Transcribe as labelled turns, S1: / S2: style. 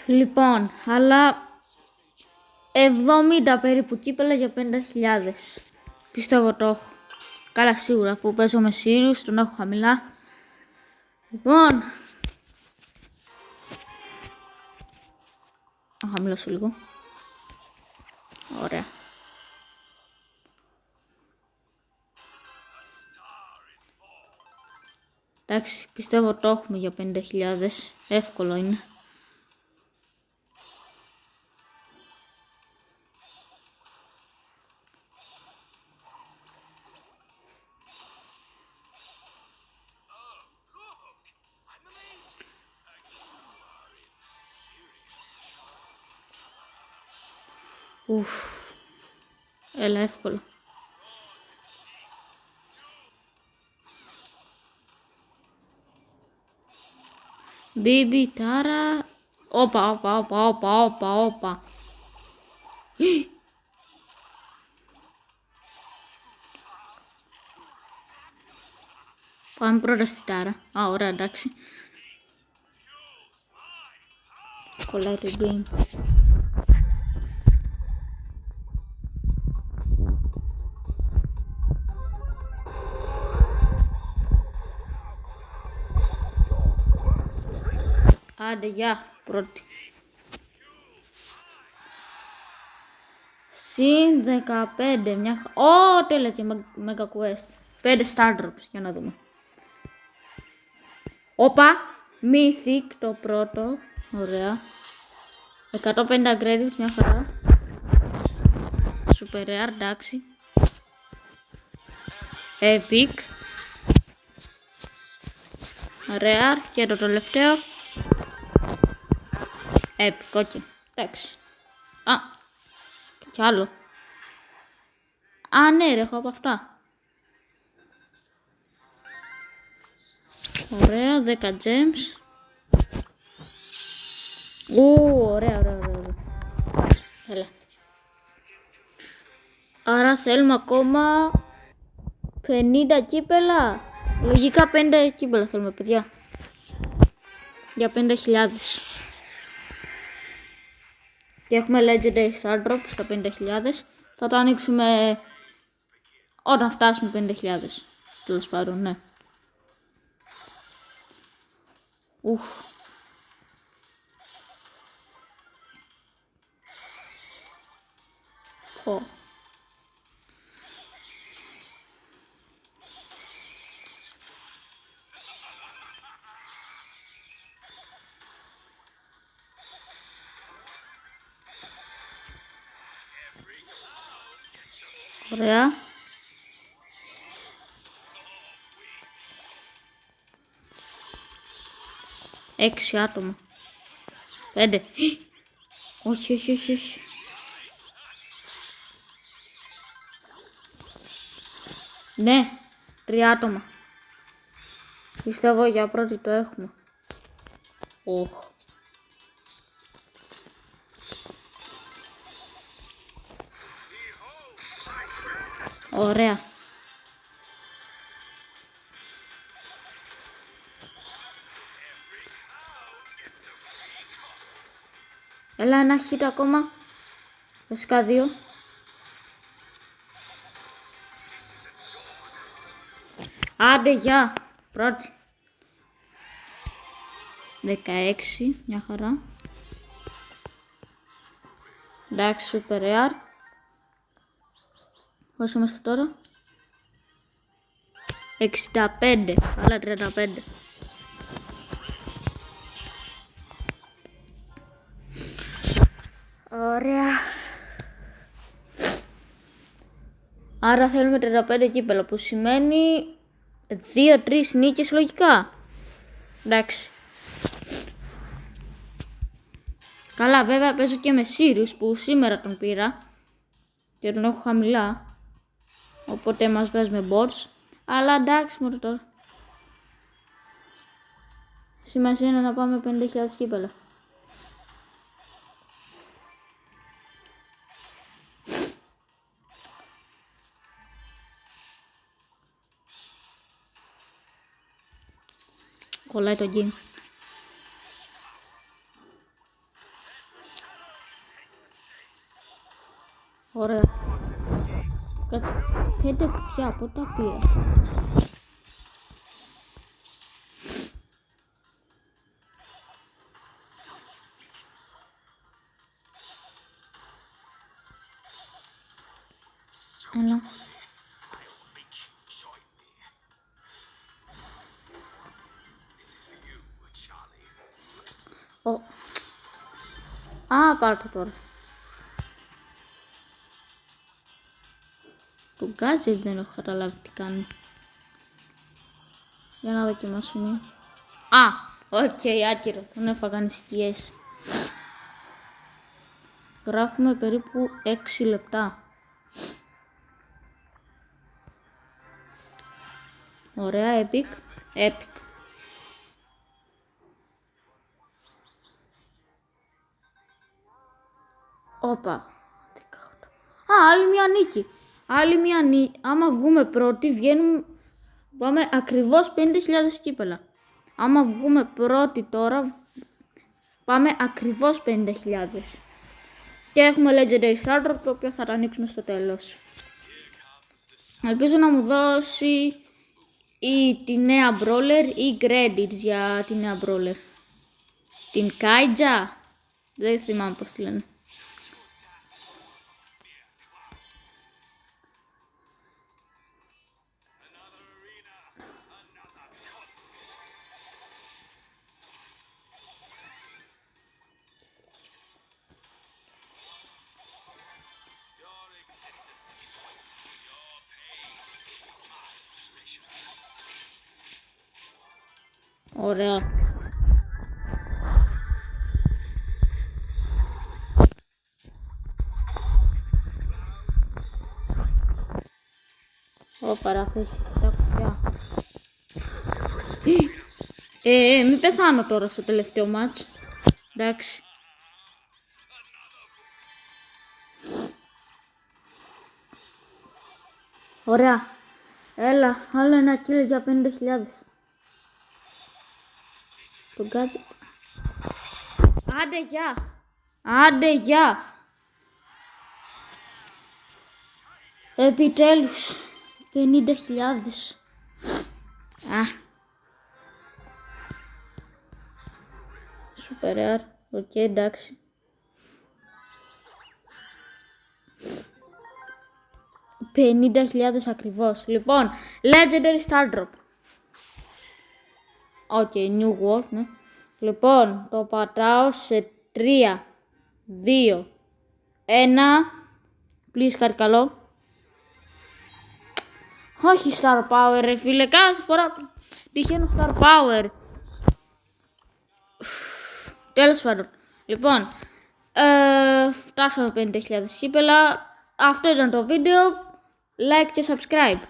S1: Λοιπόν, αλλά 70 περίπου κύπελα για 50.000. Πιστεύω το έχω. Καλά σίγουρα, αφού παίζω με Sirius, τον έχω χαμηλά. Λοιπόν, να χαμηλώσω λίγο. Ωραία. Εντάξει, πιστεύω το έχουμε για 50.000. Εύκολο είναι. Ουφ. Έλα, εύκολο. Μπίμπι, τάρα. Όπα. Πάμε πρώτα στη τάρα. Α, ωραία, εντάξει. Κολλάει το game. Άντε, γεια, πρώτη. Συν 15, μια... Ω, τέλεια και Mega Quest. 5 Star Drops, για να δούμε. Όπα, Mythic το πρώτο. Ωραία. 150 credits, μια χαρά. Super Rare, εντάξει. Epic. Rare και το τελευταίο. Epic, ok. Εντάξει. Α, κι άλλο. Α, ναι, ρε, έχω από αυτά. Ωραία, 10 gems. Ωραία. Έλα. Άρα θέλουμε ακόμα 50 κύπελα. Λογικά 50 κύπελα θέλουμε, παιδιά. Για 50.000. Και έχουμε Legendary Star Drop στα 50.000. Θα το ανοίξουμε όταν φτάσουμε 50.000. Τέλος πάντων, ναι. Ουφ. Ωραία. Έξι άτομα. 5. Όχι. Ναι, 3 άτομα. Πιστεύω για πρώτη το έχουμε. Οχ. Ωραία. Έλα, ένα hit ακόμα. Βασικά 2. Άντε, γεια. Πρώτη. 16. Μια χαρά. Εντάξει, super rare. Πόσο είμαστε τώρα? 65. Άλλα 35. Ωραία. Άρα θέλουμε 35 κύπελα, που σημαίνει 2-3 νίκες λογικά. Εντάξει. Καλά, βέβαια παίζω και με Sirius που σήμερα τον πήρα και τον έχω χαμηλά. Οπότε μας βγάζει με bots. Αλλά εντάξει μόνο τώρα. Σημασία είναι να πάμε 50.000 κύπελα. Κολλάει το game. Ωραία. Κάτσε. Πέντε κουτιά, πού τα πήρα. Έλα. Α, πάρ' το τώρα. Το gadget δεν έχω καταλάβει τι κάνει. Για να δοκιμάσω μία. Α, οκ, άκυρο. Τον έφαγαν οι σκιές. Γράφουμε περίπου 6 λεπτά. Ωραία, epic. Epic. Όπα. Α, άλλη μία νίκη. Άλλη μία νίκη. Άμα βγούμε πρώτοι, βγαίνουμε... Πάμε ακριβώς 50.000 κύπελα. Άμα βγούμε πρώτοι τώρα, πάμε ακριβώς 50.000. Και έχουμε Legendary Starter, το οποίο θα τα ανοίξουμε στο τέλος. Ελπίζω να μου δώσει ή τη νέα Brawler ή credits για τη νέα Brawler. Την Kaija. Δεν θυμάμαι πώς τη λένε. Ωραία. Ω, παράθεση τα κουτιά. Μην πεθάνω τώρα στο τελευταίο μάτς. Εντάξει. Ωραία. Έλα, άλλο ένα kill για 50.000. Το gadget. Άντε γεια. Άντε γεια. Επιτέλους. 50.000. Α. Super rare. Οκ, εντάξει. $50.000 ακριβώς. Λοιπόν, Legendary Star Drop. Οκ, New World, ναι. Λοιπόν, το πατάω σε 3, 2, 1. Please, καρκαλώ. Όχι Star Power, ρε φίλε. Κάθε φορά τυχαίνω Star Power. Τέλος πάντων. Λοιπόν, φτάσαμε 50.000 κύπελα. Αυτό ήταν το βίντεο. Like και subscribe.